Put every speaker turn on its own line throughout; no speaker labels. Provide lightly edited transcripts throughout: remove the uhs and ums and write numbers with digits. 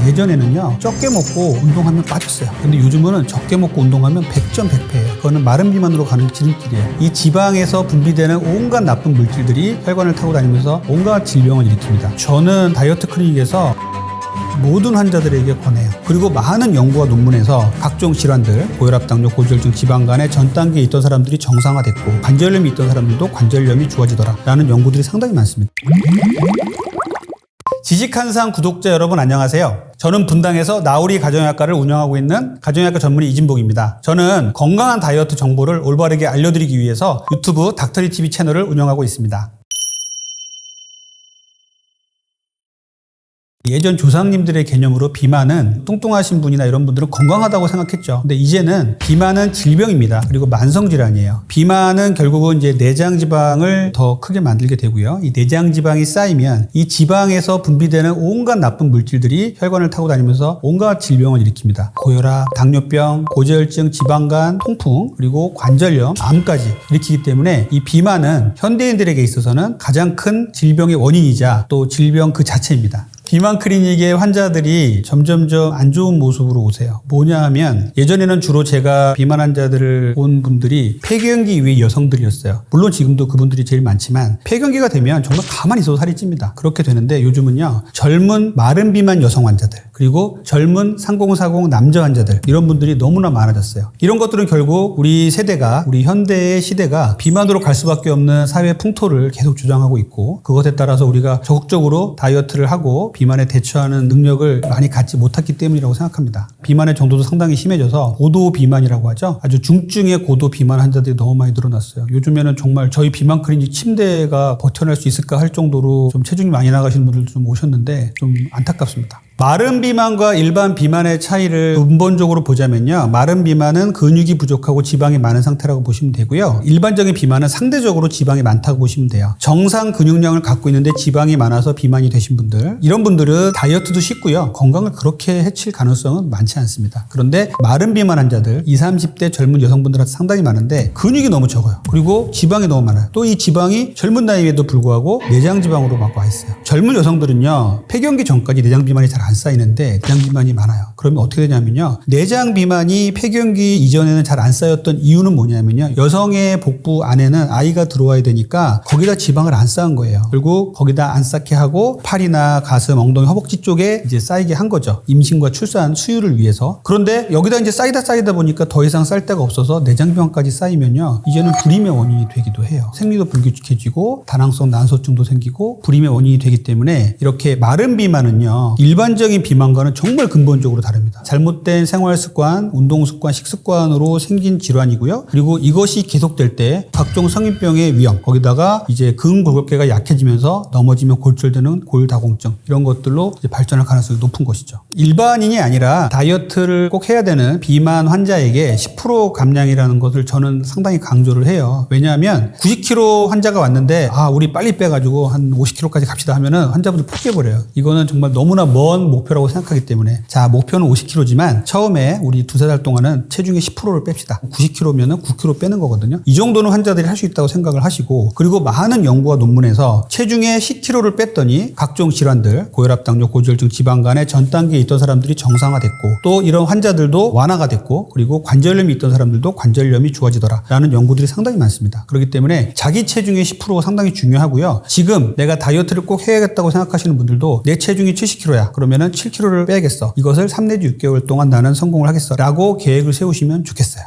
예전에는요 적게 먹고 운동하면 빠졌어요. 근데 요즘은 적게 먹고 운동하면 100점 100패예요. 그거는 마른 비만으로 가는 지름길이에요. 이 지방에서 분비되는 온갖 나쁜 물질들이 혈관을 타고 다니면서 온갖 질병을 일으킵니다. 저는 다이어트 클리닉에서 모든 환자들에게 권해요. 그리고 많은 연구와 논문에서 각종 질환들, 고혈압, 당뇨, 고지혈증, 지방간의 전 단계에 있던 사람들이 정상화됐고 관절염이 있던 사람들도 관절염이 좋아지더라 라는 연구들이 상당히 많습니다. 지식한상 구독자 여러분 안녕하세요. 저는 분당에서 나우리 가정의학과를 운영하고 있는 가정의학과 전문의 이진복입니다. 저는 건강한 다이어트 정보를 올바르게 알려드리기 위해서 유튜브 닥터리TV 채널을 운영하고 있습니다. 예전 조상님들의 개념으로 비만은 뚱뚱하신 분이나 이런 분들은 건강하다고 생각했죠. 근데 이제는 비만은 질병입니다. 그리고 만성질환이에요. 비만은 결국은 이제 내장지방을 더 크게 만들게 되고요. 이 내장지방이 쌓이면 이 지방에서 분비되는 온갖 나쁜 물질들이 혈관을 타고 다니면서 온갖 질병을 일으킵니다. 고혈압, 당뇨병, 고지혈증, 지방간, 통풍, 그리고 관절염, 암까지 일으키기 때문에 이 비만은 현대인들에게 있어서는 가장 큰 질병의 원인이자 또 질병 그 자체입니다. 비만 클리닉의 환자들이 점점점 안 좋은 모습으로 오세요. 뭐냐 하면 예전에는 주로 제가 비만 환자들을 본 분들이 폐경기 이후의 여성들이었어요. 물론 지금도 그분들이 제일 많지만 폐경기가 되면 정말 가만히 있어도 살이 찝니다. 그렇게 되는데 요즘은요 젊은 마른 비만 여성 환자들 그리고 젊은 3040 남자 환자들 이런 분들이 너무나 많아졌어요. 이런 것들은 결국 우리 세대가 우리 현대의 시대가 비만으로 갈 수밖에 없는 사회 풍토를 계속 주장하고 있고 그것에 따라서 우리가 적극적으로 다이어트를 하고 비만에 대처하는 능력을 많이 갖지 못했기 때문이라고 생각합니다. 비만의 정도도 상당히 심해져서 고도 비만이라고 하죠. 아주 중증의 고도 비만 환자들이 너무 많이 늘어났어요. 요즘에는 정말 저희 비만 클리닉 침대가 버텨낼 수 있을까 할 정도로 좀 체중이 많이 나가시는 분들도 좀 오셨는데 좀 안타깝습니다. 마른 비만과 일반 비만의 차이를 근본적으로 보자면요. 마른 비만은 근육이 부족하고 지방이 많은 상태라고 보시면 되고요. 일반적인 비만은 상대적으로 지방이 많다고 보시면 돼요. 정상 근육량을 갖고 있는데 지방이 많아서 비만이 되신 분들 이런 분들은 다이어트도 쉽고요. 건강을 그렇게 해칠 가능성은 많지 않습니다. 그런데 마른 비만 환자들 20, 30대 젊은 여성분들한테 상당히 많은데 근육이 너무 적어요. 그리고 지방이 너무 많아요. 또 이 지방이 젊은 나이에도 불구하고 내장지방으로 막 와 있어요. 젊은 여성들은요. 폐경기 전까지 내장비만이 잘 안 쌓이는데 내장 비만이 많아요. 그러면 어떻게 되냐면요. 내장 비만이 폐경기 이전에는 잘 안 쌓였던 이유는 뭐냐면요. 여성의 복부 안에는 아이가 들어와야 되니까 거기다 지방을 안 쌓은 거예요. 결국 거기다 안 쌓게 하고 팔이나 가슴, 엉덩이, 허벅지 쪽에 이제 쌓이게 한 거죠. 임신과 출산, 수유를 위해서. 그런데 여기다 이제 쌓이다 보니까 더 이상 쌀 데가 없어서 내장 비만까지 쌓이면요. 이제는 불임의 원인이 되기도 해요. 생리도 불규칙해지고 다낭성 난소증도 생기고 불임의 원인이 되기 때문에 이렇게 마른 비만은요. 일반적인 비만과는 정말 근본적으로 다릅니다. 잘못된 생활 습관, 운동 습관, 식습관으로 생긴 질환이고요. 그리고 이것이 계속될 때 각종 성인병의 위험, 거기다가 이제 근골격계가 약해지면서 넘어지면 골절되는 골다공증 이런 것들로 이제 발전할 가능성이 높은 것이죠. 일반인이 아니라 다이어트를 꼭 해야 되는 비만 환자에게 10% 감량이라는 것을 저는 상당히 강조를 해요. 왜냐하면 90kg 환자가 왔는데 우리 빨리 빼가지고 한 50kg까지 갑시다 하면은 환자분들 포기해버려요. 이거는 정말 너무나 먼 목표라고 생각하기 때문에 자 목표는 50kg지만 처음에 우리 두세 달 동안은 체중의 10%를 뺍시다. 90kg면은 9kg 빼는 거거든요. 이 정도는 환자들이 할 수 있다고 생각을 하시고 그리고 많은 연구와 논문에서 체중의 10kg를 뺐더니 각종 질환들 고혈압, 당뇨, 고지혈증, 지방간의 전 단계에 있던 사람들이 정상화됐고 또 이런 환자들도 완화가 됐고 그리고 관절염이 있던 사람들도 관절염이 좋아지더라 라는 연구들이 상당히 많습니다. 그렇기 때문에 자기 체중의 10%가 상당히 중요하고요. 지금 내가 다이어트를 꼭 해야겠다고 생각하시는 분들도 내 체중이 70kg야. 그러면은 7kg를 빼야겠어. 이것을 3 내지 6개월 동안 나는 성공을 하겠어. 라고 계획을 세우시면 좋겠어요.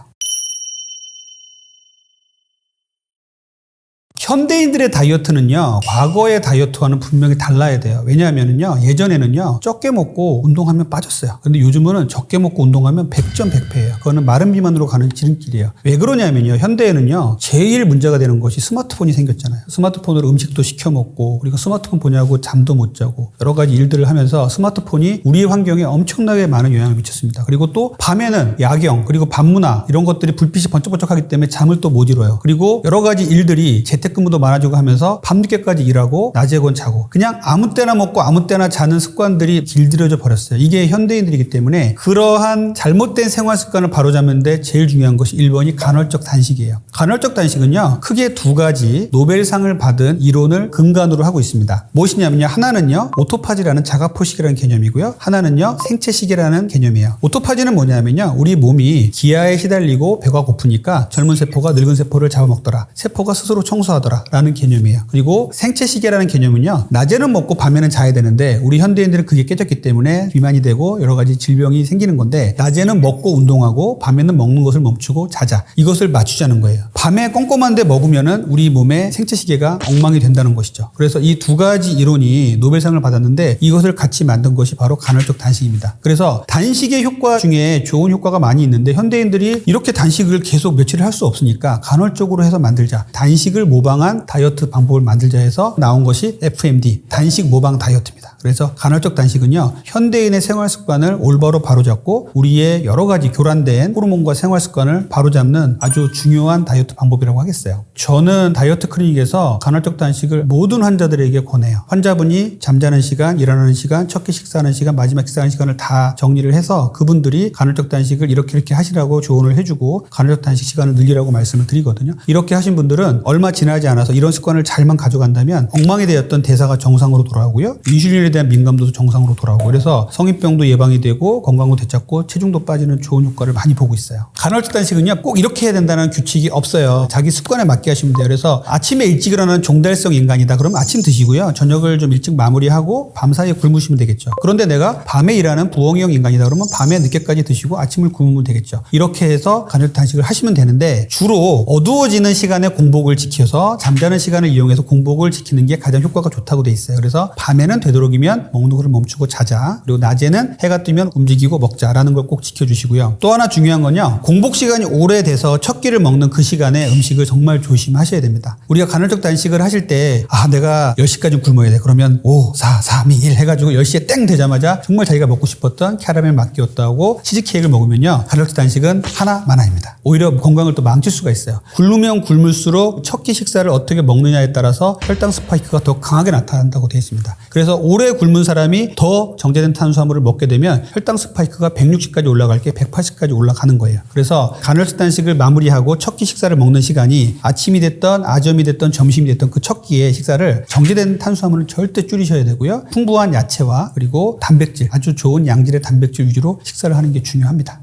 현대인들의 다이어트는요, 과거의 다이어트와는 분명히 달라야 돼요. 왜냐하면요, 예전에는요, 적게 먹고 운동하면 빠졌어요. 근데 요즘은 적게 먹고 운동하면 100점 100패예요. 그거는 마른 비만으로 가는 지름길이에요. 왜 그러냐면요, 현대에는요, 제일 문제가 되는 것이 스마트폰이 생겼잖아요. 스마트폰으로 음식도 시켜 먹고, 그리고 스마트폰 보냐고 잠도 못 자고, 여러 가지 일들을 하면서 스마트폰이 우리 환경에 엄청나게 많은 영향을 미쳤습니다. 그리고 또 밤에는 야경, 그리고 밤문화, 이런 것들이 불빛이 번쩍번쩍하기 때문에 잠을 또 못 이뤄요. 그리고 여러 가지 일들이 재택 재택근무도 많아지고 하면서 밤늦게까지 일하고 낮에건 자고 그냥 아무 때나 먹고 아무 때나 자는 습관들이 길들여져 버렸어요. 이게 현대인들이기 때문에 그러한 잘못된 생활 습관을 바로잡는데 제일 중요한 것이 1번이 간헐적 단식이에요. 간헐적 단식은요, 크게 두 가지 노벨상을 받은 이론을 근간으로 하고 있습니다. 무엇이냐면요, 하나는요 오토파지라는 자가포식이라는 개념이고요, 하나는요 생체시계라는 개념이에요. 오토파지는 뭐냐면요, 우리 몸이 기아에 시달리고 배가 고프니까 젊은 세포가 늙은 세포를 잡아먹더라, 세포가 스스로 청소하더라 라는 개념이에요. 그리고 생체시계라는 개념은요, 낮에는 먹고 밤에는 자야 되는데 우리 현대인들은 그게 깨졌기 때문에 비만이 되고 여러 가지 질병이 생기는 건데, 낮에는 먹고 운동하고 밤에는 먹는 것을 멈추고 자자, 이것을 맞추자는 거예요. 밤에 꼼꼼한데 먹으면은 우리 몸의 생체시계가 엉망이 된다는 것이죠. 그래서 이 두 가지 이론이 노벨상을 받았는데 이것을 같이 만든 것이 바로 간헐적 단식입니다. 그래서 단식의 효과 중에 좋은 효과가 많이 있는데 현대인들이 이렇게 단식을 계속 며칠 할 수 없으니까 간헐적으로 해서 만들자, 단식을 모방한 다이어트 방법을 만들자 해서 나온 것이 FMD, 단식 모방 다이어트입니다. 그래서 간헐적 단식은요, 현대인의 생활 습관을 올바로 바로잡고 우리의 여러 가지 교란된 호르몬과 생활 습관을 바로잡는 아주 중요한 다이어트 방법이라고 하겠어요. 저는 다이어트 클리닉에서 간헐적 단식을 모든 환자들에게 권해요. 환자분이 잠자는 시간, 일어나는 시간, 첫 끼 식사하는 시간, 마지막 식사하는 시간을 다 정리를 해서 그분들이 간헐적 단식을 이렇게 하시라고 조언을 해주고 간헐적 단식 시간을 늘리라고 말씀을 드리거든요. 이렇게 하신 분들은 얼마 지나지 않아서 이런 습관을 잘만 가져간다면 엉망이 되었던 대사가 정상으로 돌아오고요, 인슐린에 대한 민감도도 정상으로 돌아오고, 그래서 성인병도 예방이 되고 건강도 되찾고 체중도 빠지는 좋은 효과를 많이 보고 있어요. 간헐적 단식은요, 꼭 이렇게 해야 된다는 규칙이 없어요. 자기 습관에 맞게 하시면 돼요. 그래서 아침에 일찍 일어나는 종달성 인간이다 그러면 아침 드시고요, 저녁을 좀 일찍 마무리하고 밤 사이에 굶으시면 되겠죠. 그런데 내가 밤에 일하는 부엉이형 인간이다 그러면 밤에 늦게까지 드시고 아침을 굶으면 되겠죠. 이렇게 해서 간헐적 단식을 하시면 되는데, 주로 어두워지는 시간에 공복을 지켜서 잠자는 시간을 이용해서 공복을 지키는 게 가장 효과가 좋다고 돼 있어요. 그래서 밤에는 되도록이면 먹는 것을 멈추고 자자, 그리고 낮에는 해가 뜨면 움직이고 먹자라는 걸 꼭 지켜주시고요. 또 하나 중요한 건요, 공복 시간이 오래돼서 첫 끼를 먹는 그 시간에 음식을 정말 조심하셔야 됩니다. 우리가 간헐적 단식을 하실 때 내가 10시까지 굶어야 돼 그러면 5, 4, 3, 2, 1 해가지고 10시에 땡 되자마자 정말 자기가 먹고 싶었던 캐러멜 마키아토하고 치즈케이크를 먹으면요, 간헐적 단식은 하나만아입니다. 오히려 건강을 또 망칠 수가 있어요. 굶으면 굶을수록 첫 끼 식사를 어떻게 먹느냐에 따라서 혈당 스파이크가 더 강하게 나타난다고 되어 있습니다. 그래서 오래 굶은 사람이 더 정제된 탄수화물을 먹게 되면 혈당 스파이크가 160까지 올라갈 게 180까지 올라가는 거예요. 그래서 간헐적 단식을 마무리하고 첫 끼 식사를 먹는 시간이 아침이 됐던 아점이 됐던 점심이 됐던 그 첫 끼의 식사를 정제된 탄수화물을 절대 줄이셔야 되고요, 풍부한 야채와 그리고 단백질, 아주 좋은 양질의 단백질 위주로 식사를 하는 게 중요합니다.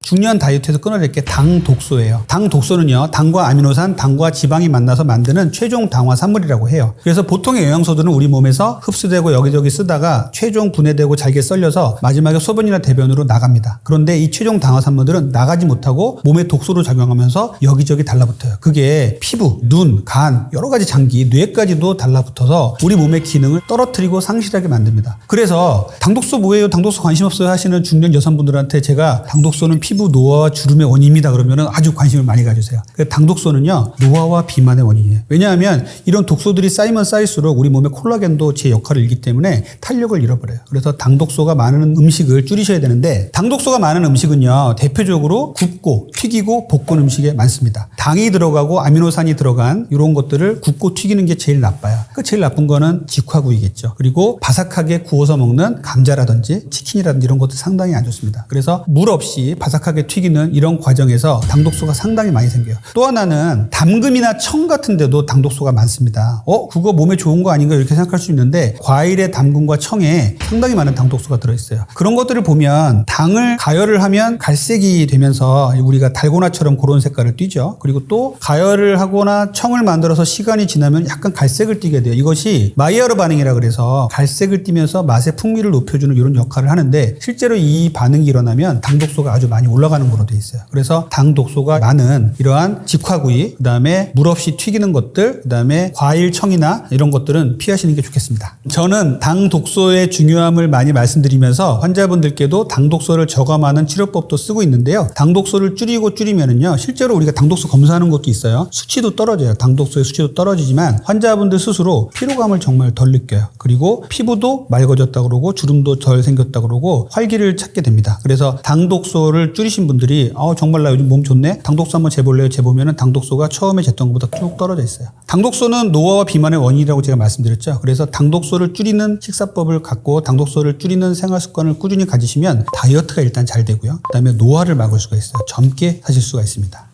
중요한 다이어트에서 끊어야 될 게 당 독소예요. 당 독소는요, 당과 아미노산, 당과 지방이 만나서 만드는 최종 당화 산물이라고 해요. 그래서 보통의 영양소들은 우리 몸에서 흡수되고 여기저기 쓰다가 최종 분해되고 잘게 썰려서 마지막에 소변이나 대변으로 나갑니다. 그런데 이 최종 당화 산물들은 나가지 못하고 몸에 독소로 작용하면서 여기저기 달라붙어요. 그게 피부, 눈, 간, 여러 가지 장기, 뇌까지도 달라붙어서 우리 몸의 기능을 떨어뜨리고 상실하게 만듭니다. 그래서 당독소 뭐예요? 당독소 관심 없어요 하시는 중년 여성분들한테 제가 당독소는 피부 노화와 주름의 원인입니다 그러면 아주 관심을 많이 가지세요. 당독소는요, 노화와 비만의 원인이에요. 왜냐하면 이런 독소들이 쌓이면 쌓일수록 우리 몸의 콜라겐도 제 역할을 잃기 때문에 탄력을 잃어버려요. 그래서 당독소가 많은 음식을 줄이셔야 되는데, 당독소가 많은 음식은요, 대표적으로 굽고 튀기고 볶은 음식에 많습니다. 당이 들어가고 아미노산이 들어간 이런 것들을 굽고 튀기는 게 제일 나빠요. 그 제일 나쁜 거는 직화구이겠죠. 그리고 바삭하게 구워서 먹는 감자라든지 치킨이라든지 이런 것도 상당히 안 좋습니다. 그래서 물 없이 바삭하게 튀기는 이런 과정에서 당독소가 상당히 많이 생겨요. 또 하나는 담금이나 청 같은 데도 당독소가 많습니다. 그거 몸에 좋은 거 아닌가 이렇게 생각할 수 있는데, 과일의 담금과 청에 상당히 많은 당독소가 들어있어요. 그런 것들을 보면 당을 가열을 하면 갈색이 되면서 우리가 달고나처럼 그런 색깔을 띠죠. 그리고 또 가열을 하거나 청을 만들어서 시간이 지나면 약간 갈색을 띠게 돼요. 이것이 마이야르 반응이라 그래서 갈색을 띠면서 맛의 풍미를 높여주는 이런 역할을 하는데, 실제로 이 반응이 일어나면 당독소가 아주 많이 올라가는 거로 돼 있어요. 그래서 당 독소가 많은 이러한 직화구이, 그다음에 물 없이 튀기는 것들, 그다음에 과일, 청이나 이런 것들은 피하시는 게 좋겠습니다. 저는 당 독소의 중요함을 많이 말씀드리면서 환자분들께도 당 독소를 저감하는 치료법도 쓰고 있는데요. 당 독소를 줄이면은요, 실제로 우리가 당 독소 검사하는 것도 있어요. 수치도 떨어져요. 당 독소의 수치도 떨어지지만 환자분들 스스로 정도로 피로감을 정말 덜 느껴요. 그리고 피부도 맑아졌다 그러고 주름도 덜 생겼다 그러고 활기를 찾게 됩니다. 그래서 당독소를 줄이신 분들이 정말 나 요즘 몸 좋네? 당독소 한번 재볼래요? 재보면은 당독소가 처음에 쟀던 것보다 쭉 떨어져 있어요. 당독소는 노화와 비만의 원인이라고 제가 말씀드렸죠. 그래서 당독소를 줄이는 식사법을 갖고 당독소를 줄이는 생활습관을 꾸준히 가지시면 다이어트가 일단 잘 되고요. 그다음에 노화를 막을 수가 있어요. 젊게 사실 수가 있습니다.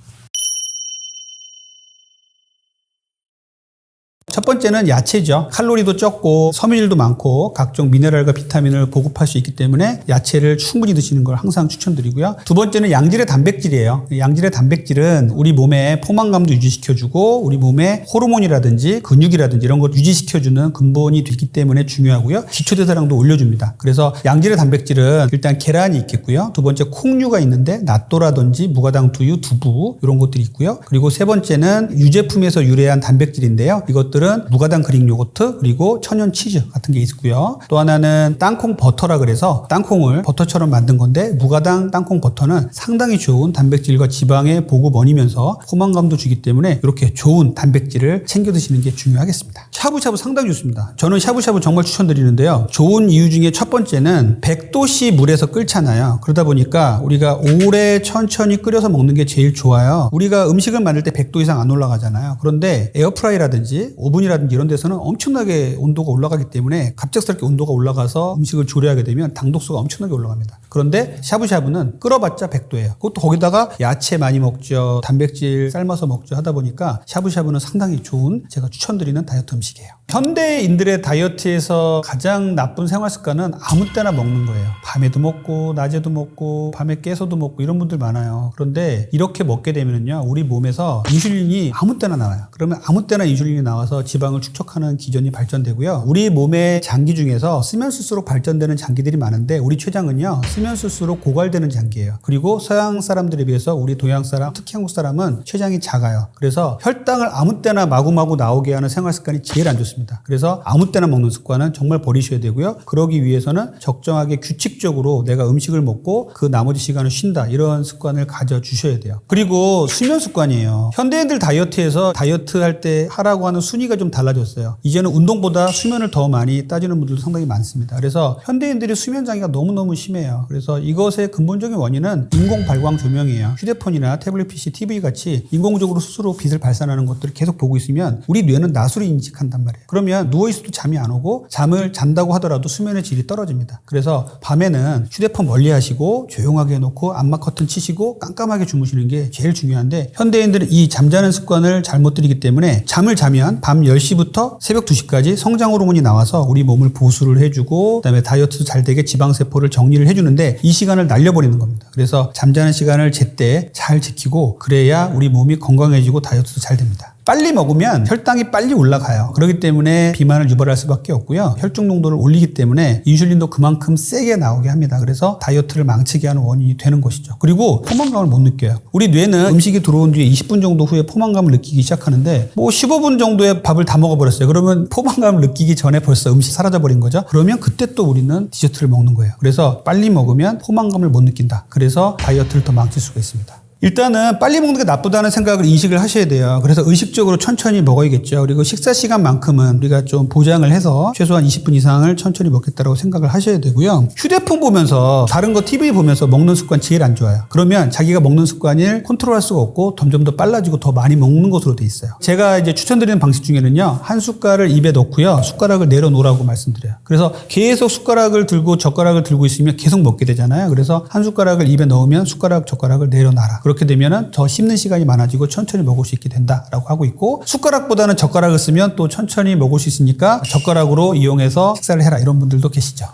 첫 번째는 야채죠. 칼로리도 적고 섬유질도 많고 각종 미네랄과 비타민을 보급할 수 있기 때문에 야채를 충분히 드시는 걸 항상 추천드리고요. 두 번째는 양질의 단백질이에요. 양질의 단백질은 우리 몸의 포만감도 유지시켜주고 우리 몸의 호르몬이라든지 근육이라든지 이런 걸 유지시켜주는 근본이 되기 때문에 중요하고요. 기초대사량도 올려줍니다. 그래서 양질의 단백질은 일단 계란이 있겠고요. 두 번째 콩류가 있는데 낫또라든지 무가당 두유, 두부 이런 것들이 있고요. 그리고 세 번째는 유제품에서 유래한 단백질인데요. 이것들은 무가당 그릭 요거트 그리고 천연 치즈 같은 게 있고요. 또 하나는 땅콩 버터라 그래서 땅콩을 버터처럼 만든 건데 무가당 땅콩 버터는 상당히 좋은 단백질과 지방의 보급원이면서 포만감도 주기 때문에 이렇게 좋은 단백질을 챙겨 드시는 게 중요하겠습니다. 샤브샤브 상당히 좋습니다. 저는 샤브샤브 정말 추천드리는데요. 좋은 이유 중에 첫 번째는 100도씨 물에서 끓잖아요. 그러다 보니까 우리가 오래 천천히 끓여서 먹는 게 제일 좋아요. 우리가 음식을 만들 때 100도 이상 안 올라가잖아요. 그런데 에어프라이라든지 오븐이라든지 이런 데서는 엄청나게 온도가 올라가기 때문에 갑작스럽게 온도가 올라가서 음식을 조리하게 되면 당독소가 엄청나게 올라갑니다. 그런데 샤브샤브는 끓어봤자 100도예요. 그것도 거기다가 야채 많이 먹죠. 단백질 삶아서 먹죠. 하다 보니까 샤브샤브는 상당히 좋은 제가 추천드리는 다이어트 음식이에요. 현대인들의 다이어트에서 가장 나쁜 생활 습관은 아무 때나 먹는 거예요. 밤에도 먹고 낮에도 먹고 밤에 깨서도 먹고 이런 분들 많아요. 그런데 이렇게 먹게 되면요 우리 몸에서 인슐린이 아무 때나 나와요. 그러면 아무 때나 인슐린이 나와서 지방을 축적하는 기전이 발전되고요. 우리 몸의 장기 중에서 쓰면 쓸수록 발전되는 장기들이 많은데 우리 췌장은요 쓰면 쓸수록 고갈되는 장기예요. 그리고 서양 사람들에 비해서 우리 동양 사람, 특히 한국 사람은 췌장이 작아요. 그래서 혈당을 아무 때나 마구마구 나오게 하는 생활 습관이 제일 안 좋습니다. 그래서 아무 때나 먹는 습관은 정말 버리셔야 되고요. 그러기 위해서는 적정하게 규칙적으로 내가 음식을 먹고 그 나머지 시간을 쉰다 이런 습관을 가져주셔야 돼요. 그리고 수면 습관이에요. 현대인들 다이어트에서 다이어트 할 때 하라고 하는 순위가 좀 달라졌어요. 이제는 운동보다 수면을 더 많이 따지는 분들도 상당히 많습니다. 그래서 현대인들의 수면 장애가 너무너무 심해요. 그래서 이것의 근본적인 원인은 인공 발광 조명이에요. 휴대폰이나 태블릿 PC, TV 같이 인공적으로 스스로 빛을 발산하는 것들을 계속 보고 있으면 우리 뇌는 낮으로 인식한단 말이에요. 그러면 누워있어도 잠이 안 오고 잠을 잔다고 하더라도 수면의 질이 떨어집니다. 그래서 밤에는 휴대폰 멀리 하시고 조용하게 해놓고 암막 커튼 치시고 깜깜하게 주무시는 게 제일 중요한데 현대인들은 이 잠자는 습관을 잘못 들이기 때문에 잠을 자면 밤 10시부터 새벽 2시까지 성장 호르몬이 나와서 우리 몸을 보수를 해주고 그다음에 다이어트도 잘 되게 지방세포를 정리를 해주는데 이 시간을 날려버리는 겁니다. 그래서 잠자는 시간을 제때 잘 지키고 그래야 우리 몸이 건강해지고 다이어트도 잘 됩니다. 빨리 먹으면 혈당이 빨리 올라가요. 그렇기 때문에 비만을 유발할 수밖에 없고요. 혈중 농도를 올리기 때문에 인슐린도 그만큼 세게 나오게 합니다. 그래서 다이어트를 망치게 하는 원인이 되는 것이죠. 그리고 포만감을 못 느껴요. 우리 뇌는 음식이 들어온 뒤에 20분 정도 후에 포만감을 느끼기 시작하는데 15분 정도에 밥을 다 먹어버렸어요. 그러면 포만감을 느끼기 전에 벌써 음식이 사라져버린 거죠. 그러면 그때 또 우리는 디저트를 먹는 거예요. 그래서 빨리 먹으면 포만감을 못 느낀다. 그래서 다이어트를 더 망칠 수가 있습니다. 일단은 빨리 먹는 게 나쁘다는 생각을 인식을 하셔야 돼요. 그래서 의식적으로 천천히 먹어야겠죠. 그리고 식사 시간만큼은 우리가 좀 보장을 해서 최소한 20분 이상을 천천히 먹겠다라고 생각을 하셔야 되고요. 휴대폰 보면서 다른 거 TV 보면서 먹는 습관 제일 안 좋아요. 그러면 자기가 먹는 습관을 컨트롤할 수가 없고 점점 더 빨라지고 더 많이 먹는 것으로 돼 있어요. 제가 이제 추천드리는 방식 중에는요. 한 숟갈을 입에 넣고요. 숟가락을 내려놓으라고 말씀드려요. 그래서 계속 숟가락을 들고 젓가락을 들고 있으면 계속 먹게 되잖아요. 그래서 한 숟가락을 입에 넣으면 숟가락 젓가락을 내려놔라. 그렇게 되면은 더 씹는 시간이 많아지고 천천히 먹을 수 있게 된다라고 하고 있고 숟가락보다는 젓가락을 쓰면 또 천천히 먹을 수 있으니까 젓가락으로 이용해서 식사를 해라 이런 분들도 계시죠.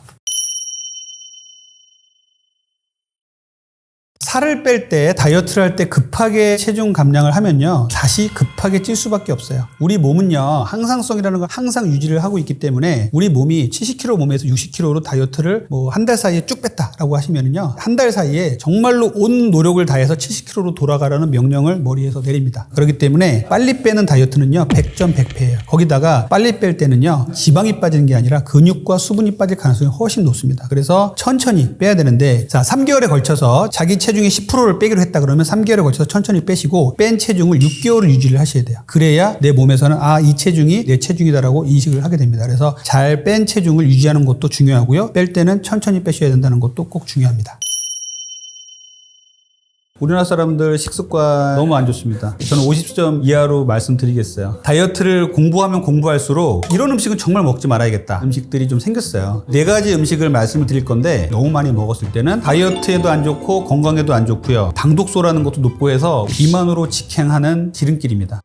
살을 뺄 때 다이어트를 할 때 급하게 체중 감량을 하면요 다시 급하게 찔 수밖에 없어요. 우리 몸은요 항상성이라는 걸 항상 유지를 하고 있기 때문에 우리 몸이 70kg 몸에서 60kg로 다이어트를 한 달 사이에 쭉 뺐다라고 하시면은요 한 달 사이에 정말로 온 노력을 다해서 70kg로 돌아가라는 명령을 머리에서 내립니다. 그렇기 때문에 빨리 빼는 다이어트는요 100점 100패예요. 거기다가 빨리 뺄 때는요 지방이 빠지는 게 아니라 근육과 수분이 빠질 가능성이 훨씬 높습니다. 그래서 천천히 빼야 되는데 자 3개월에 걸쳐서 자기 체중에 체중의 10%를 빼기로 했다 그러면 3개월에 걸쳐서 천천히 빼시고 뺀 체중을 6개월을 유지를 하셔야 돼요. 그래야 내 몸에서는 이 체중이 내 체중이다라고 인식을 하게 됩니다. 그래서 잘 뺀 체중을 유지하는 것도 중요하고요. 뺄 때는 천천히 빼셔야 된다는 것도 꼭 중요합니다. 우리나라 사람들 식습관 너무 안 좋습니다. 저는 50점 이하로 말씀드리겠어요. 다이어트를 공부하면 공부할수록 이런 음식은 정말 먹지 말아야겠다 음식들이 좀 생겼어요. 4가지 음식을 말씀을 드릴 건데 너무 많이 먹었을 때는 다이어트에도 안 좋고 건강에도 안 좋고요. 당독소라는 것도 높고 해서 비만으로 직행하는 지름길입니다.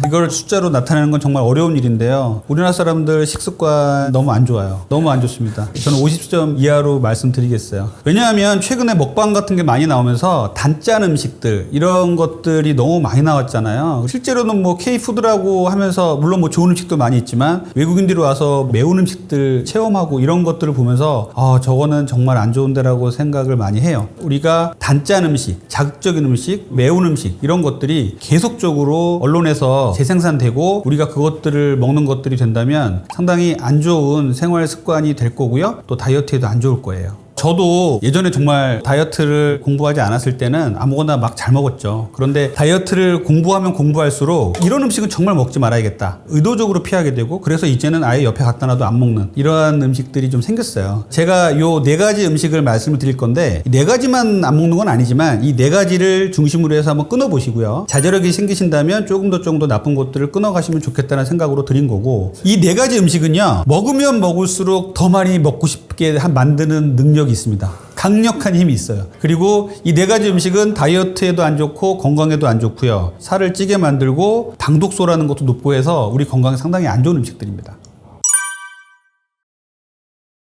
이걸 숫자로 나타내는 건 정말 어려운 일인데요. 우리나라 사람들 식습관 너무 안 좋아요. 너무 안 좋습니다. 저는 50점 이하로 말씀드리겠어요. 왜냐하면 최근에 먹방 같은 게 많이 나오면서 단짠 음식들 이런 것들이 너무 많이 나왔잖아요. 실제로는 뭐 K푸드라고 하면서 물론 뭐 좋은 음식도 많이 있지만 외국인들이 와서 매운 음식들 체험하고 이런 것들을 보면서 저거는 정말 안 좋은데라고 생각을 많이 해요. 우리가 단짠 음식, 자극적인 음식, 매운 음식 이런 것들이 계속적으로 언론에서 재생산되고 우리가 그것들을 먹는 것들이 된다면 상당히 안 좋은 생활 습관이 될 거고요. 또 다이어트에도 안 좋을 거예요. 저도 예전에 정말 다이어트를 공부하지 않았을 때는 아무거나 막 잘 먹었죠. 그런데 다이어트를 공부하면 공부할수록 이런 음식은 정말 먹지 말아야겠다. 의도적으로 피하게 되고 그래서 이제는 아예 옆에 갖다 놔도 안 먹는 이러한 음식들이 좀 생겼어요. 제가 요 4가지 음식을 말씀을 드릴 건데 4가지만 안 먹는 건 아니지만 이 4가지를 중심으로 해서 한번 끊어보시고요. 자제력이 생기신다면 조금 더 나쁜 것들을 끊어가시면 좋겠다는 생각으로 드린 거고 이 4가지 음식은요. 먹으면 먹을수록 더 많이 먹고 싶게 만드는 능력이 있습니다. 강력한 힘이 있어요. 그리고 이 4가지 음식은 다이어트에도 안 좋고 건강에도 안 좋고요. 살을 찌게 만들고 당독소라는 것도 높고 해서 우리 건강에 상당히 안 좋은 음식들입니다.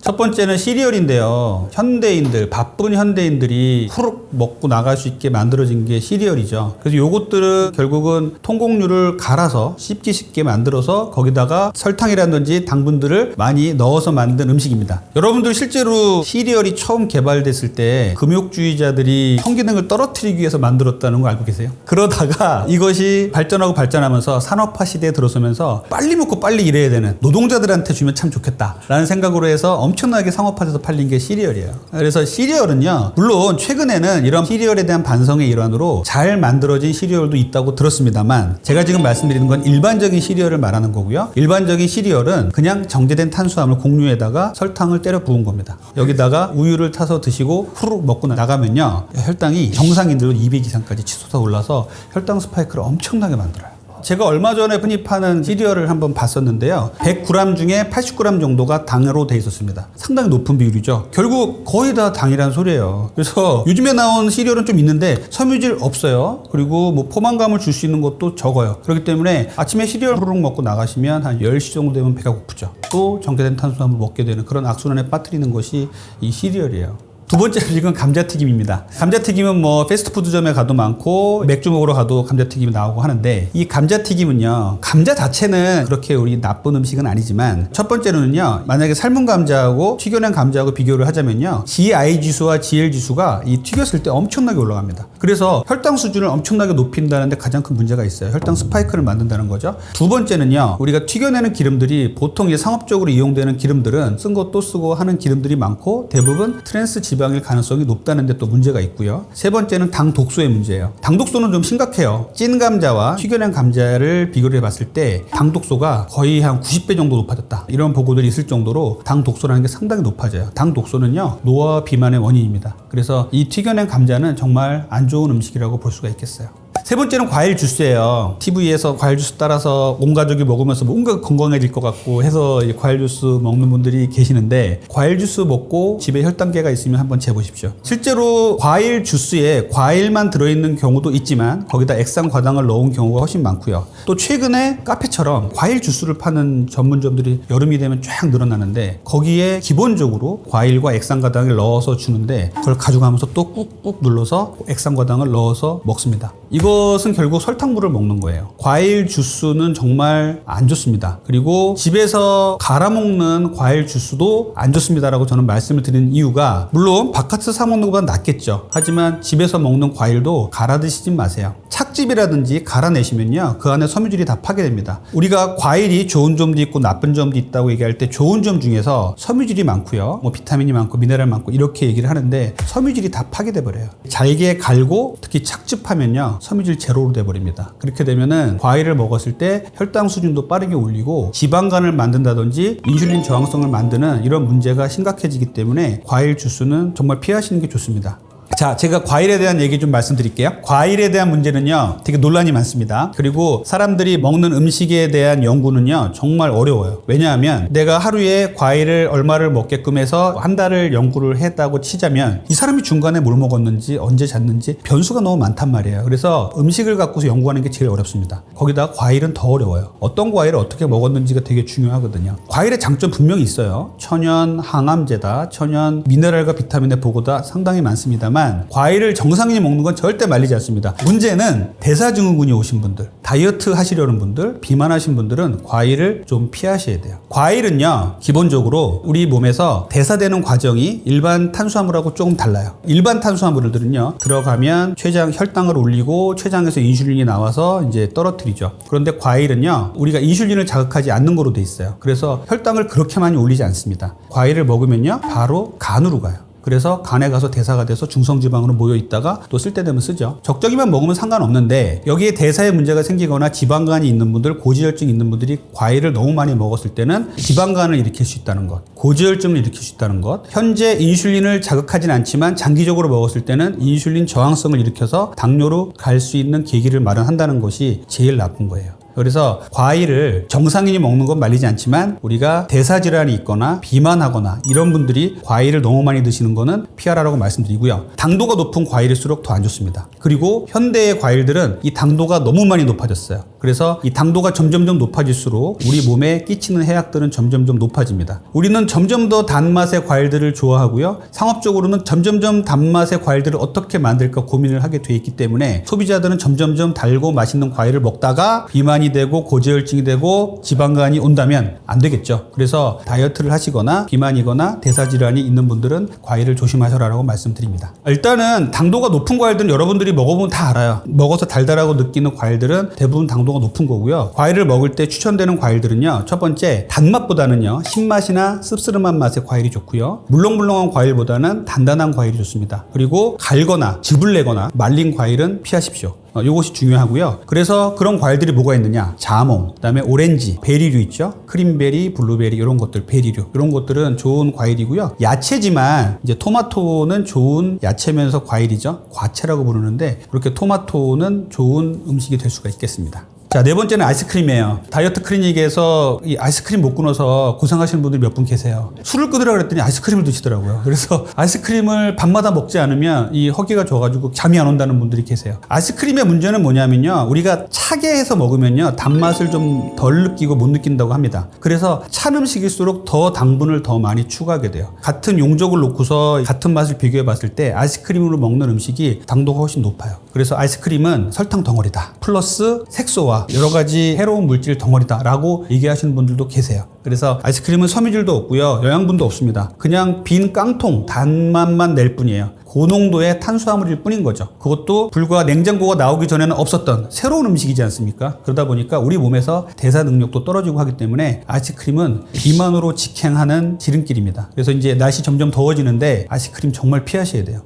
첫 번째는 시리얼인데요. 바쁜 현대인들이 후룩 먹고 나갈 수 있게 만들어진 게 시리얼이죠. 그래서 요것들은 결국은 통곡류를 갈아서 씹기 쉽게 만들어서 거기다가 설탕이라든지 당분들을 많이 넣어서 만든 음식입니다. 여러분들 실제로 시리얼이 처음 개발됐을 때 금욕주의자들이 성기능을 떨어뜨리기 위해서 만들었다는 거 알고 계세요? 그러다가 이것이 발전하면서 산업화 시대에 들어서면서 빨리 먹고 빨리 일해야 되는 노동자들한테 주면 참 좋겠다라는 생각으로 해서 엄청나게 상업화돼서 팔린 게 시리얼이에요. 그래서 시리얼은요, 물론 최근에는 이런 시리얼에 대한 반성의 일환으로 잘 만들어진 시리얼도 있다고 들었습니다만 제가 지금 말씀드리는 건 일반적인 시리얼을 말하는 거고요. 일반적인 시리얼은 그냥 정제된 탄수화물 곡류에다가 설탕을 때려 부은 겁니다. 여기다가 우유를 타서 드시고 후루룩 먹고 나가면요, 혈당이 정상인들로 200 이상까지 치솟아 올라서 혈당 스파이크를 엄청나게 만들어요. 제가 얼마 전에 흔히 파는 시리얼을 한번 봤었는데요. 100g 중에 80g 정도가 당으로 돼 있었습니다. 상당히 높은 비율이죠. 결국 거의 다 당이라는 소리예요. 그래서 요즘에 나온 시리얼은 좀 있는데 섬유질 없어요. 그리고 뭐 포만감을 줄 수 있는 것도 적어요. 그렇기 때문에 아침에 시리얼 후루룩 먹고 나가시면 한 10시 정도 되면 배가 고프죠. 또 정제된 탄수화물 먹게 되는 그런 악순환에 빠뜨리는 것이 이 시리얼이에요. 두 번째 음식은 감자튀김입니다. 감자튀김은 뭐 패스트푸드점에 가도 많고 맥주 먹으러 가도 감자튀김이 나오고 하는데 이 감자튀김은요, 감자 자체는 그렇게 우리 나쁜 음식은 아니지만 첫 번째로는요, 만약에 삶은 감자하고 튀겨낸 감자하고 비교를 하자면요, GI 지수와 GL 지수가 이 튀겼을 때 엄청나게 올라갑니다. 그래서 혈당 수준을 엄청나게 높인다는데 가장 큰 문제가 있어요. 혈당 스파이크를 만든다는 거죠. 두 번째는요, 우리가 튀겨내는 기름들이 보통 이제 상업적으로 이용되는 기름들은 쓴 거 또 쓰고 하는 기름들이 많고 대부분 트랜스 지방일 가능성이 높다는 데 또 문제가 있고요. 세 번째는 당 독소의 문제예요. 당 독소는 좀 심각해요. 찐 감자와 튀겨낸 감자를 비교를 해봤을 때 당 독소가 거의 한 90배 정도 높아졌다, 이런 보고들이 있을 정도로 당 독소라는 게 상당히 높아져요. 당 독소는요, 노화 비만의 원인입니다. 그래서 이 튀겨낸 감자는 정말 안 좋은 음식이라고 볼 수가 있겠어요. 세 번째는 과일 주스예요. TV에서 과일 주스 따라서 온 가족이 먹으면서 뭔가 건강해질 것 같고 해서 과일 주스 먹는 분들이 계시는데, 과일 주스 먹고 집에 혈당계가 있으면 한번 재보십시오. 실제로 과일 주스에 과일만 들어있는 경우도 있지만 거기다 액상 과당을 넣은 경우가 훨씬 많고요. 또 최근에 카페처럼 과일 주스를 파는 전문점들이 여름이 되면 쫙 늘어나는데 거기에 기본적으로 과일과 액상 과당을 넣어서 주는데 그걸 가져가면서 또 꾹꾹 눌러서 액상 과당을 넣어서 먹습니다. 이것은 결국 설탕물을 먹는 거예요. 과일 주스는 정말 안 좋습니다. 그리고 집에서 갈아 먹는 과일 주스도 안 좋습니다라고 저는 말씀을 드리는 이유가, 물론 바깥에서 사 먹는 것보다 낫겠죠. 하지만 집에서 먹는 과일도 갈아 드시지 마세요. 착즙이라든지 갈아내시면요, 그 안에 섬유질이 다 파괴됩니다. 우리가 과일이 좋은 점도 있고 나쁜 점도 있다고 얘기할 때 좋은 점 중에서 섬유질이 많고요. 뭐 비타민이 많고 미네랄 많고 이렇게 얘기를 하는데 섬유질이 다 파괴돼 버려요. 잘게 갈고 특히 착즙하면요. 섬유질 제로로 돼 버립니다. 그렇게 되면은 과일을 먹었을 때 혈당 수준도 빠르게 올리고 지방간을 만든다든지 인슐린 저항성을 만드는 이런 문제가 심각해지기 때문에 과일 주스는 정말 피하시는 게 좋습니다. 자, 제가 과일에 대한 얘기 좀 말씀드릴게요. 과일에 대한 문제는요, 되게 논란이 많습니다. 그리고 사람들이 먹는 음식에 대한 연구는요, 정말 어려워요. 왜냐하면 내가 하루에 과일을 얼마를 먹게끔 해서 한 달을 연구를 했다고 치자면 이 사람이 중간에 뭘 먹었는지 언제 잤는지 변수가 너무 많단 말이에요. 그래서 음식을 갖고서 연구하는 게 제일 어렵습니다. 거기다 과일은 더 어려워요. 어떤 과일을 어떻게 먹었는지가 되게 중요하거든요. 과일의 장점 분명히 있어요. 천연 항암제다, 천연 미네랄과 비타민의 보고다 상당히 많습니다만 과일을 정상인이 먹는 건 절대 말리지 않습니다. 문제는 대사증후군이 오신 분들, 다이어트 하시려는 분들, 비만하신 분들은 과일을 좀 피하셔야 돼요. 과일은요, 기본적으로 우리 몸에서 대사되는 과정이 일반 탄수화물하고 조금 달라요. 일반 탄수화물들은요, 들어가면 췌장 혈당을 올리고 췌장에서 인슐린이 나와서 이제 떨어뜨리죠. 그런데 과일은요, 우리가 인슐린을 자극하지 않는 거로 돼 있어요. 그래서 혈당을 그렇게 많이 올리지 않습니다. 과일을 먹으면요, 바로 간으로 가요. 그래서 간에 가서 대사가 돼서 중성지방으로 모여 있다가 또 쓸 때 되면 쓰죠. 적정히만 먹으면 상관없는데 여기에 대사에 문제가 생기거나 지방간이 있는 분들, 고지혈증 있는 분들이 과일을 너무 많이 먹었을 때는 지방간을 일으킬 수 있다는 것, 고지혈증을 일으킬 수 있다는 것, 현재 인슐린을 자극하진 않지만 장기적으로 먹었을 때는 인슐린 저항성을 일으켜서 당뇨로 갈 수 있는 계기를 마련한다는 것이 제일 나쁜 거예요. 그래서 과일을 정상인이 먹는 건 말리지 않지만 우리가 대사질환이 있거나 비만하거나 이런 분들이 과일을 너무 많이 드시는 거는 피하라고 말씀드리고요. 당도가 높은 과일일수록 더 안 좋습니다. 그리고 현대의 과일들은 이 당도가 너무 많이 높아졌어요. 그래서 이 당도가 점점점 높아질수록 우리 몸에 끼치는 해악들은 점점점 높아집니다. 우리는 점점 더 단맛의 과일들을 좋아하고요. 상업적으로는 점점점 단맛의 과일들을 어떻게 만들까 고민을 하게 돼 있기 때문에 소비자들은 점점점 달고 맛있는 과일을 먹다가 비만이 되고 고지혈증이 되고 지방간이 온다면 안 되겠죠. 그래서 다이어트를 하시거나 비만이거나 대사질환이 있는 분들은 과일을 조심하셔라라고 말씀드립니다. 일단은 당도가 높은 과일들은 여러분들이 먹어보면 다 알아요. 먹어서 달달하고 느끼는 과일들은 대부분 당도가 높은 거고요. 과일을 먹을 때 추천되는 과일들은요, 첫 번째 단맛보다는요, 신맛이나 씁쓸한 맛의 과일이 좋고요. 물렁물렁한 과일보다는 단단한 과일이 좋습니다. 그리고 갈거나 즙을 내거나 말린 과일은 피하십시오. 이것이 중요하고요. 그래서 그런 과일들이 뭐가 있느냐? 자몽, 그다음에 오렌지, 베리류 있죠? 크림베리, 블루베리 이런 것들, 베리류 이런 것들은 좋은 과일이고요. 야채지만 이제 토마토는 좋은 야채면서 과일이죠. 과채라고 부르는데 그렇게 토마토는 좋은 음식이 될 수가 있겠습니다. 자, 네 번째는 아이스크림이에요. 다이어트 클리닉에서 이 아이스크림 못 끊어서 고생하시는 분들이 몇 분 계세요. 술을 끊으라고 그랬더니 아이스크림을 드시더라고요. 그래서 아이스크림을 밤마다 먹지 않으면 이 허기가 져가지고 잠이 안 온다는 분들이 계세요. 아이스크림의 문제는 뭐냐면요, 우리가 차게 해서 먹으면요 단맛을 좀 덜 느끼고 못 느낀다고 합니다. 그래서 찬 음식일수록 더 당분을 더 많이 추가하게 돼요. 같은 용적을 놓고서 같은 맛을 비교해 봤을 때 아이스크림으로 먹는 음식이 당도가 훨씬 높아요. 그래서 아이스크림은 설탕 덩어리다 플러스 색소와 여러 가지 해로운 물질 덩어리다 라고 얘기하시는 분들도 계세요. 그래서 아이스크림은 섬유질도 없고요, 영양분도 없습니다. 그냥 빈 깡통 단맛만 낼 뿐이에요. 고농도의 탄수화물일 뿐인 거죠. 그것도 불과 냉장고가 나오기 전에는 없었던 새로운 음식이지 않습니까? 그러다 보니까 우리 몸에서 대사 능력도 떨어지고 하기 때문에 아이스크림은 비만으로 직행하는 지름길입니다. 그래서 이제 날씨 점점 더워지는데 아이스크림 정말 피하셔야 돼요.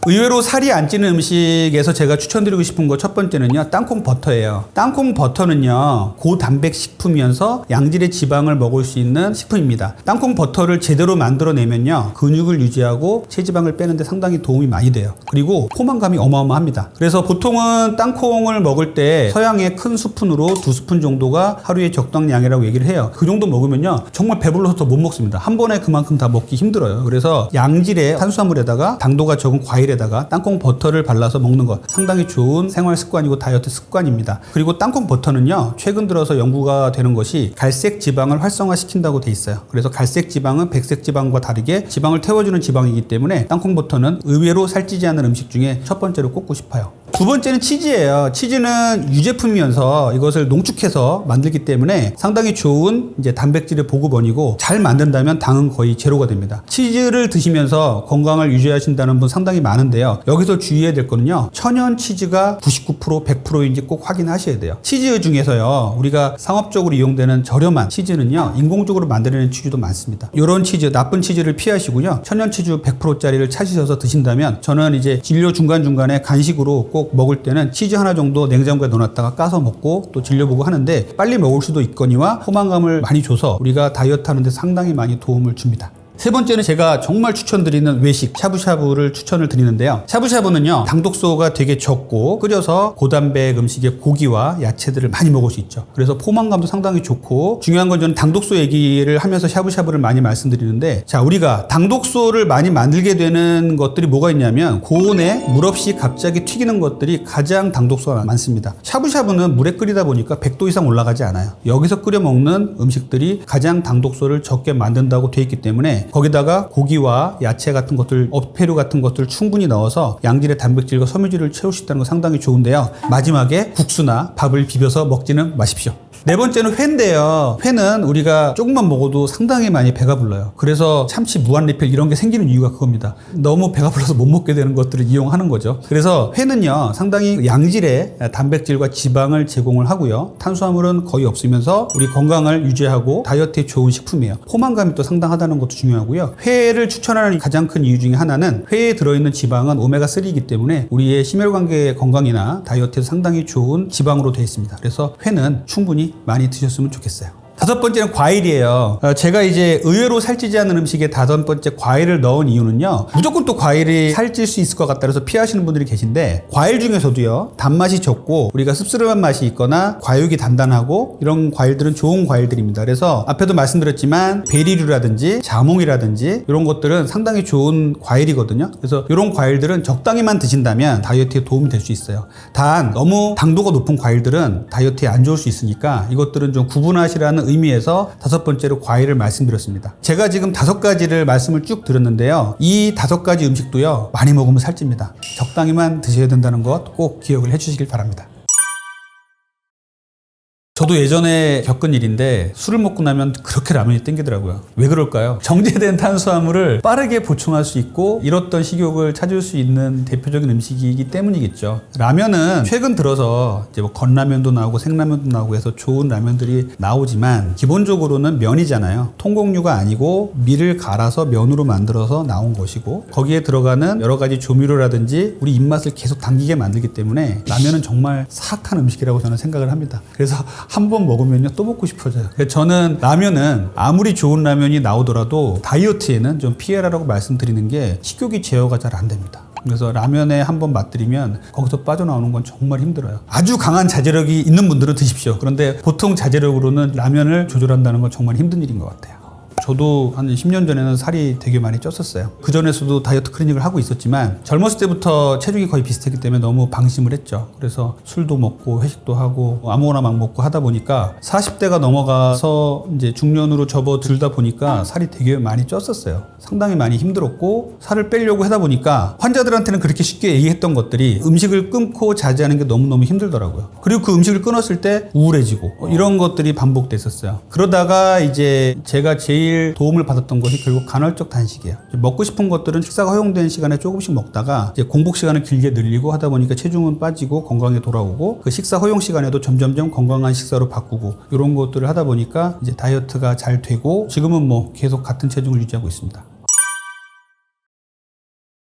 의외로 살이 안 찌는 음식에서 제가 추천드리고 싶은 거 첫 번째는요, 땅콩 버터예요. 땅콩 버터는요, 고단백 식품이면서 양질의 지방을 먹을 수 있는 식품입니다. 땅콩 버터를 제대로 만들어내면요, 근육을 유지하고 체지방을 빼는데 상당히 도움이 많이 돼요. 그리고 포만감이 어마어마합니다. 그래서 보통은 땅콩을 먹을 때 서양의 큰 스푼으로 2스푼 정도가 하루에 적당량이라고 얘기를 해요. 그 정도 먹으면요, 정말 배불러서 더 못 먹습니다. 한 번에 그만큼 다 먹기 힘들어요. 그래서 양질의 탄수화물에다가 당도가 적은 과일에다가 땅콩 버터를 발라서 먹는 것, 상당히 좋은 생활 습관이고 다이어트 습관입니다. 그리고 땅콩 버터는요, 최근 들어서 연구가 되는 것이 갈색 지방을 활성화시킨다고 돼 있어요. 그래서 갈색 지방은 백색 지방과 다르게 지방을 태워주는 지방이기 때문에 땅콩 버터는 의외로 살찌지 않는 음식 중에 첫 번째로 꼽고 싶어요. 두 번째는 치즈예요. 치즈는 유제품이면서 이것을 농축해서 만들기 때문에 상당히 좋은 이제 단백질의 보급원이고 잘 만든다면 당은 거의 제로가 됩니다. 치즈를 드시면서 건강을 유지하신다는 분 상당히 많은데요. 여기서 주의해야 될 거는요. 천연 치즈가 99% 100%인지 꼭 확인하셔야 돼요. 치즈 중에서요. 우리가 상업적으로 이용되는 저렴한 치즈는요. 인공적으로 만들어낸 치즈도 많습니다. 이런 치즈, 나쁜 치즈를 피하시고요. 천연 치즈 100%짜리를 찾으셔서 드신다면 저는 이제 진료 중간중간에 간식으로 꼭 먹을 때는 치즈 하나 정도 냉장고에 넣어놨다가 까서 먹고 또 진료보고 하는데 빨리 먹을 수도 있거니와 포만감을 많이 줘서 우리가 다이어트 하는데 상당히 많이 도움을 줍니다. 세 번째는 제가 정말 추천드리는 외식 샤브샤브를 추천을 드리는데요. 샤브샤브는요 당독소가 되게 적고 끓여서 고단백 음식에 고기와 야채들을 많이 먹을 수 있죠. 그래서 포만감도 상당히 좋고 중요한 건 저는 당독소 얘기를 하면서 샤브샤브를 많이 말씀드리는데 자 우리가 당독소를 많이 만들게 되는 것들이 뭐가 있냐면 고온에 물 없이 갑자기 튀기는 것들이 가장 당독소가 많습니다. 샤브샤브는 물에 끓이다 보니까 100도 이상 올라가지 않아요. 여기서 끓여 먹는 음식들이 가장 당독소를 적게 만든다고 돼 있기 때문에 거기다가 고기와 야채 같은 것들, 어패류 같은 것들을 충분히 넣어서 양질의 단백질과 섬유질을 채울 수 있다는 거 상당히 좋은데요. 마지막에 국수나 밥을 비벼서 먹지는 마십시오. 네 번째는 회인데요. 회는 우리가 조금만 먹어도 상당히 많이 배가 불러요. 그래서 참치 무한리필 이런 게 생기는 이유가 그겁니다. 너무 배가 불러서 못 먹게 되는 것들을 이용하는 거죠. 그래서 회는요 상당히 양질의 단백질과 지방을 제공을 하고요. 탄수화물은 거의 없으면서 우리 건강을 유지하고 다이어트에 좋은 식품이에요. 포만감이 또 상당하다는 것도 중요하고요. 회를 추천하는 가장 큰 이유 중에 하나는 회에 들어있는 지방은 오메가3이기 때문에 우리의 심혈관계 건강이나 다이어트에 상당히 좋은 지방으로 되어 있습니다. 그래서 회는 충분히 많이 드셨으면 좋겠어요. 다섯 번째는 과일이에요. 제가 이제 의외로 살찌지 않는 음식에 다섯 번째 과일을 넣은 이유는요. 무조건 또 과일이 살찔 수 있을 것 같다 그래서 피하시는 분들이 계신데 과일 중에서도요. 단맛이 적고 우리가 씁쓸한 맛이 있거나 과육이 단단하고 이런 과일들은 좋은 과일들입니다. 그래서 앞에도 말씀드렸지만 베리류라든지 자몽이라든지 이런 것들은 상당히 좋은 과일이거든요. 그래서 이런 과일들은 적당히만 드신다면 다이어트에 도움이 될 수 있어요. 단 너무 당도가 높은 과일들은 다이어트에 안 좋을 수 있으니까 이것들은 좀 구분하시라는 의미에서 다섯 번째로 과일을 말씀드렸습니다. 제가 지금 5가지를 말씀을 쭉 드렸는데요. 이 5가지 음식도요. 많이 먹으면 살찝니다. 적당히만 드셔야 된다는 것 꼭 기억을 해주시길 바랍니다. 저도 예전에 겪은 일인데 술을 먹고 나면 그렇게 라면이 땡기더라고요. 왜 그럴까요? 정제된 탄수화물을 빠르게 보충할 수 있고 잃었던 식욕을 찾을 수 있는 대표적인 음식이기 때문이겠죠. 라면은 최근 들어서 이제 뭐 건라면도 나오고 생라면도 나오고 해서 좋은 라면들이 나오지만 기본적으로는 면이잖아요. 통곡류가 아니고 밀을 갈아서 면으로 만들어서 나온 것이고 거기에 들어가는 여러 가지 조미료라든지 우리 입맛을 계속 당기게 만들기 때문에 라면은 정말 사악한 음식이라고 저는 생각을 합니다. 그래서 한 번 먹으면요 또 먹고 싶어져요. 그래서 저는 라면은 아무리 좋은 라면이 나오더라도 다이어트에는 좀 피해라라고 말씀드리는 게 식욕이 제어가 잘 안 됩니다. 그래서 라면에 한번 맛들이면 거기서 빠져나오는 건 정말 힘들어요. 아주 강한 자제력이 있는 분들은 드십시오. 그런데 보통 자제력으로는 라면을 조절한다는 건 정말 힘든 일인 것 같아요. 저도 한 10년 전에는 살이 되게 많이 쪘었어요. 그전에서도 다이어트 클리닉을 하고 있었지만 젊었을 때부터 체중이 거의 비슷했기 때문에 너무 방심을 했죠. 그래서 술도 먹고 회식도 하고 아무거나 막 먹고 하다 보니까 40대가 넘어가서 이제 중년으로 접어들다 보니까 살이 되게 많이 쪘었어요. 상당히 많이 힘들었고 살을 빼려고 하다 보니까 환자들한테는 그렇게 쉽게 얘기했던 것들이 음식을 끊고 자제하는 게 너무너무 힘들더라고요. 그리고 그 음식을 끊었을 때 우울해지고 이런 것들이 반복됐었어요. 그러다가 이제 제가 제일 도움을 받았던 것이 결국 간헐적 단식이에요. 먹고 싶은 것들은 식사가 허용된 시간에 조금씩 먹다가 이제 공복 시간을 길게 늘리고 하다 보니까 체중은 빠지고 건강에 돌아오고 그 식사 허용 시간에도 점점점 건강한 식사로 바꾸고 이런 것들을 하다 보니까 이제 다이어트가 잘 되고 지금은 뭐 계속 같은 체중을 유지하고 있습니다.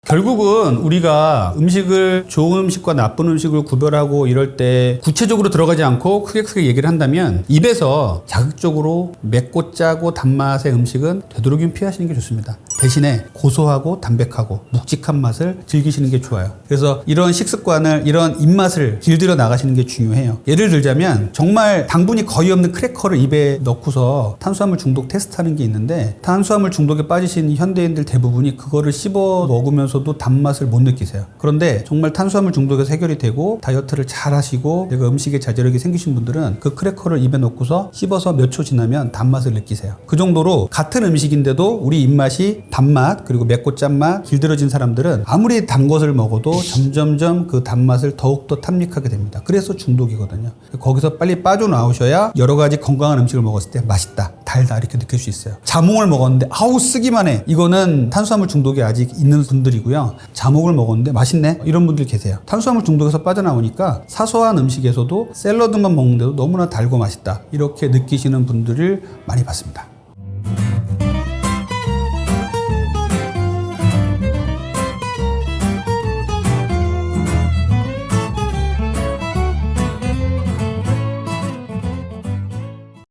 결국은 우리가 음식을 좋은 음식과 나쁜 음식을 구별하고 이럴 때 구체적으로 들어가지 않고 크게 얘기를 한다면 입에서 자극적으로 맵고 짜고 단맛의 음식은 되도록이면 피하시는 게 좋습니다. 대신에 고소하고 담백하고 묵직한 맛을 즐기시는 게 좋아요. 그래서 이런 식습관을 이런 입맛을 길들여 나가시는 게 중요해요. 예를 들자면 정말 당분이 거의 없는 크래커를 입에 넣고서 탄수화물 중독 테스트하는 게 있는데 탄수화물 중독에 빠지신 현대인들 대부분이 그거를 씹어 먹으면서 먹으면서도 단맛을 못 느끼세요. 그런데 정말 탄수화물 중독에서 해결이 되고 다이어트를 잘 하시고 내가 음식에 자제력이 생기신 분들은 그 크래커를 입에 넣고서 씹어서 몇 초 지나면 단맛을 느끼세요. 그 정도로 같은 음식인데도 우리 입맛이 단맛 그리고 맵고 짠맛 길들여진 사람들은 아무리 단 것을 먹어도 점점점 그 단맛을 더욱더 탐닉하게 됩니다. 그래서 중독이거든요. 거기서 빨리 빠져나오셔야 여러 가지 건강한 음식을 먹었을 때 맛있다, 달다 이렇게 느낄 수 있어요. 자몽을 먹었는데 아우 쓰기만 해. 이거는 탄수화물 중독이 아직 있는 분들이고요. 자몽을 먹었는데 맛있네. 이런 분들 계세요. 탄수화물 중독에서 빠져나오니까 사소한 음식에서도 샐러드만 먹는데도 너무나 달고 맛있다. 이렇게 느끼시는 분들을 많이 봤습니다.